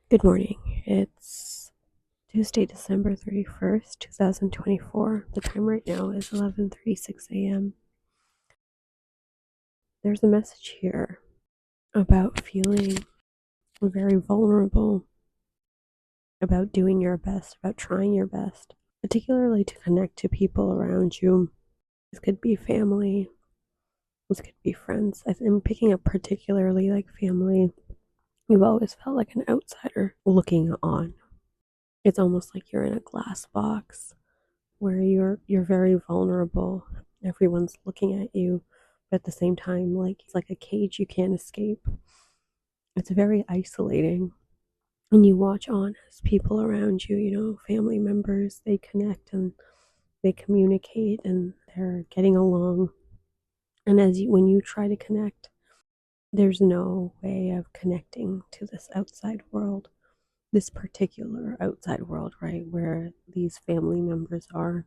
Good morning. It's Tuesday, December 31st, 2024. The time right now is 11:36 a.m. There's a message here about feeling very vulnerable, about doing your best, about trying your best, particularly to connect to people around you. This could be family, this could be friends. I'm picking up particularly like family. You've always felt like an outsider looking on. It's almost like you're in a glass box where you're very vulnerable. Everyone's looking at you, but at the same time, like it's like a cage you can't escape. It's very isolating. And you watch on as people around you, family members, they connect and they communicate and they're getting along. And when you try to connect, there's no way of connecting to this outside world, this particular outside world, right, where these family members are.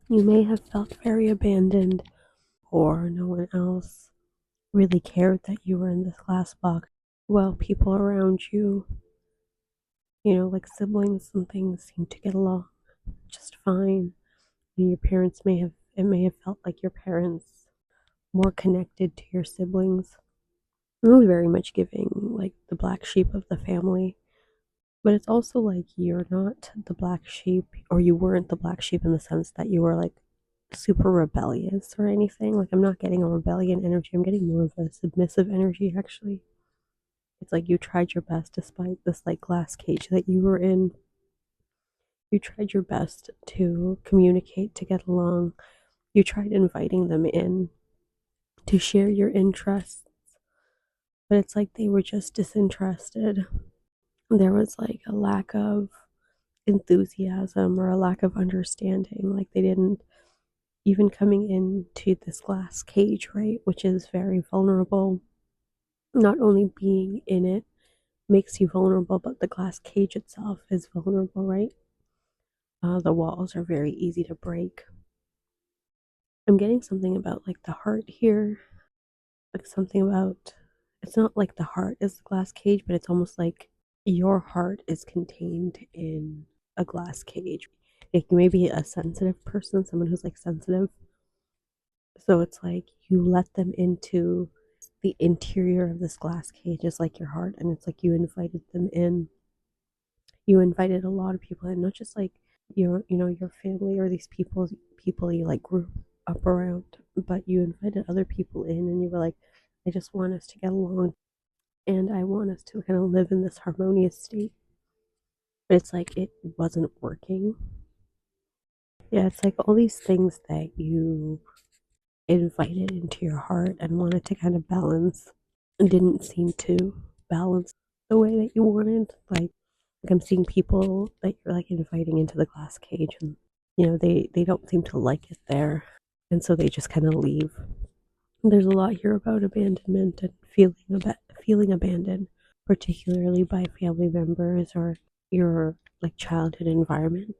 You may have felt very abandoned, or no one else really cared that you were in this glass box. Well, people around you, like siblings and things, seem to get along just fine. And your parents it may have felt like your parents more connected to your siblings. Really very much giving like the black sheep of the family. But it's also like you're not the black sheep, or you weren't the black sheep in the sense that you were like super rebellious or anything. Like, I'm not getting a rebellion energy. I'm getting more of a submissive energy, actually. It's like you tried your best despite this like glass cage that you were in. You tried your best to communicate, to get along. You tried inviting them in to share your interests, but it's like they were just disinterested. There was like a lack of enthusiasm or a lack of understanding. Like, they didn't even coming into this glass cage, right, which is very vulnerable. Not only being in it makes you vulnerable, but the glass cage itself is vulnerable, right? The walls are very easy to break. I'm getting something about like the heart here, like something about it's not like the heart is the glass cage, but it's almost like your heart is contained in a glass cage. Like, you may be a sensitive person, someone who's like sensitive. So it's like you let them into the interior of this glass cage, just like your heart, and it's like you invited them in. You invited a lot of people in, not just like your family or these people you like grew up around, but you invited other people in, and you were like, I just want us to get along, and I want us to kind of live in this harmonious state. But it's like it wasn't working. Yeah, it's like all these things that you invited into your heart and wanted to kind of balance didn't seem to balance the way that you wanted. Like I'm seeing people that you're like inviting into the glass cage, and they don't seem to like it there, and so they just kind of leave. There's a lot here about abandonment and feeling abandoned, particularly by family members or your like childhood environment.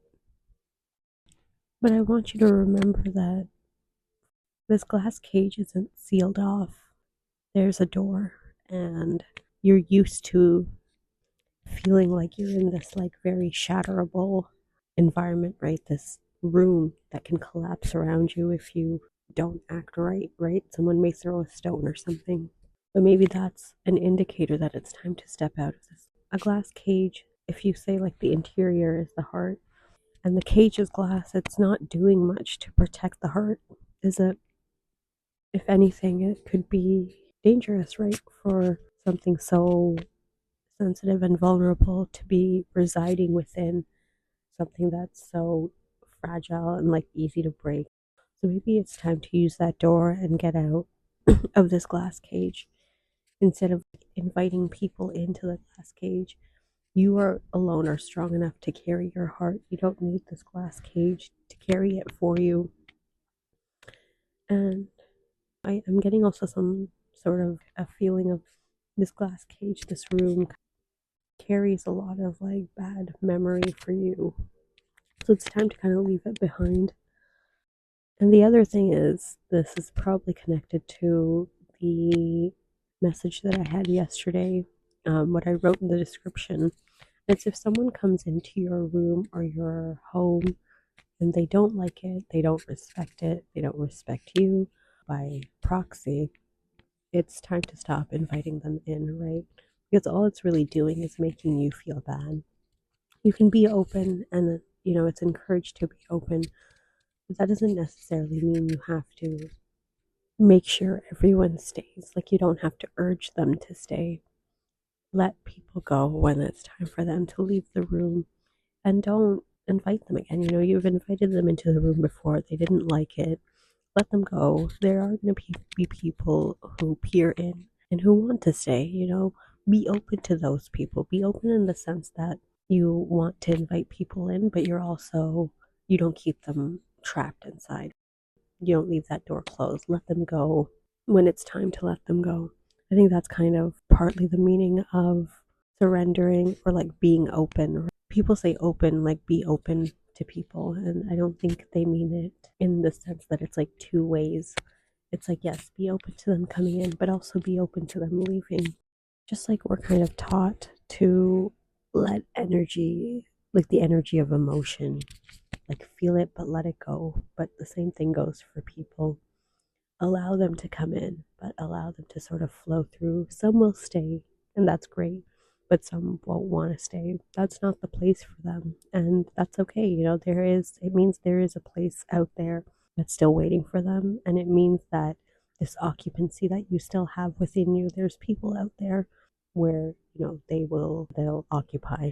But I want you to remember that this glass cage isn't sealed off. There's a door, and you're used to feeling like you're in this like very shatterable environment, right? This room that can collapse around you if you don't act right, right? Someone may throw a stone or something. But maybe that's an indicator that it's time to step out of this. A glass cage, if you say like the interior is the heart and the cage is glass, it's not doing much to protect the heart, is it? If anything, it could be dangerous, right? For something so sensitive and vulnerable to be residing within something that's so fragile and like easy to break. So maybe it's time to use that door and get out of this glass cage instead of inviting people into the glass cage. You are alone are strong enough to carry your heart. You don't need this glass cage to carry it for you. And I'm getting also some sort of a feeling of this glass cage, this room carries a lot of like bad memory for you. So it's time to kind of leave it behind. And the other thing is, this is probably connected to the message that I had yesterday what I wrote in the description. It's if someone comes into your room or your home and they don't like it, they don't respect it, they don't respect you by proxy, it's time to stop inviting them in, right? Because all it's really doing is making you feel bad. You can be open and, it's encouraged to be open, but that doesn't necessarily mean you have to make sure everyone stays. Like, you don't have to urge them to stay. Let people go when it's time for them to leave the room, and don't invite them again. You've invited them into the room before, they didn't like it. Let them go. There are going to be people who peer in and who want to stay. Be open to those people. Be open in the sense that you want to invite people in, but you don't keep them trapped inside. You don't leave that door closed. Let them go when it's time to let them go. I think that's kind of partly the meaning of surrendering, or like being open. People say open, like be open to people, and I don't think they mean it in the sense that it's like two ways. It's like, yes, be open to them coming in, but also be open to them leaving. Just like we're kind of taught to let energy, like the energy of emotion, like feel it but let it go. But the same thing goes for people. Allow them to come in, but allow them to sort of flow through. Some will stay, and that's great, but some won't want to stay. That's not the place for them, and that's okay. It means there is a place out there that's still waiting for them, and it means that this occupancy that you still have within you, there's people out there where, they'll occupy.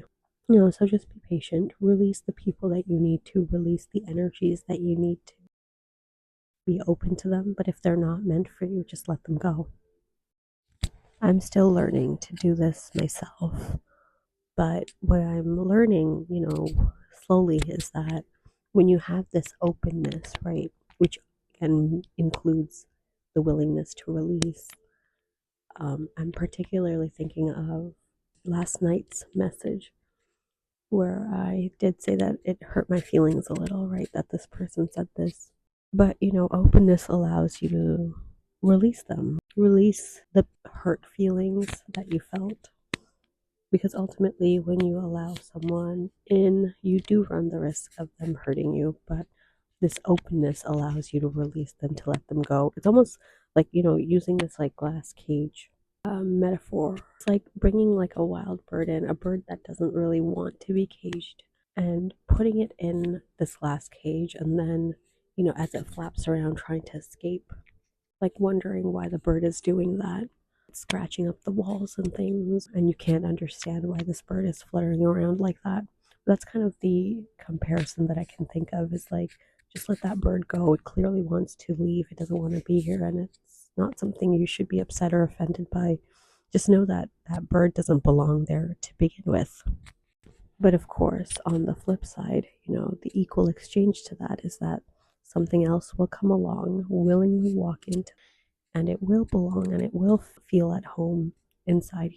So just be patient, release the people that you need to, release the energies that you need to, be open to them, but if they're not meant for you, just let them go. I'm still learning to do this myself, but what I'm learning, slowly, is that when you have this openness, right, which again includes the willingness to release, I'm particularly thinking of last night's message where I did say that it hurt my feelings a little, right, that this person said this. But, openness allows you to release them, release the hurt feelings that you felt. Because ultimately, when you allow someone in, you do run the risk of them hurting you. But this openness allows you to release them, to let them go. It's almost like, using this like glass cage metaphor. It's like bringing like a wild bird in, a bird that doesn't really want to be caged, and putting it in this glass cage, and then, as it flaps around trying to escape, like wondering why the bird is doing that, scratching up the walls and things, and you can't understand why this bird is fluttering around like that. That's kind of the comparison that I can think of, is like, just let that bird go. It clearly wants to leave. It doesn't want to be here, and it's not something you should be upset or offended by. Just know that that bird doesn't belong there to begin with. But of course, on the flip side, the equal exchange to that is that something else will come along, willingly walk into, and it will belong, and it will feel at home inside.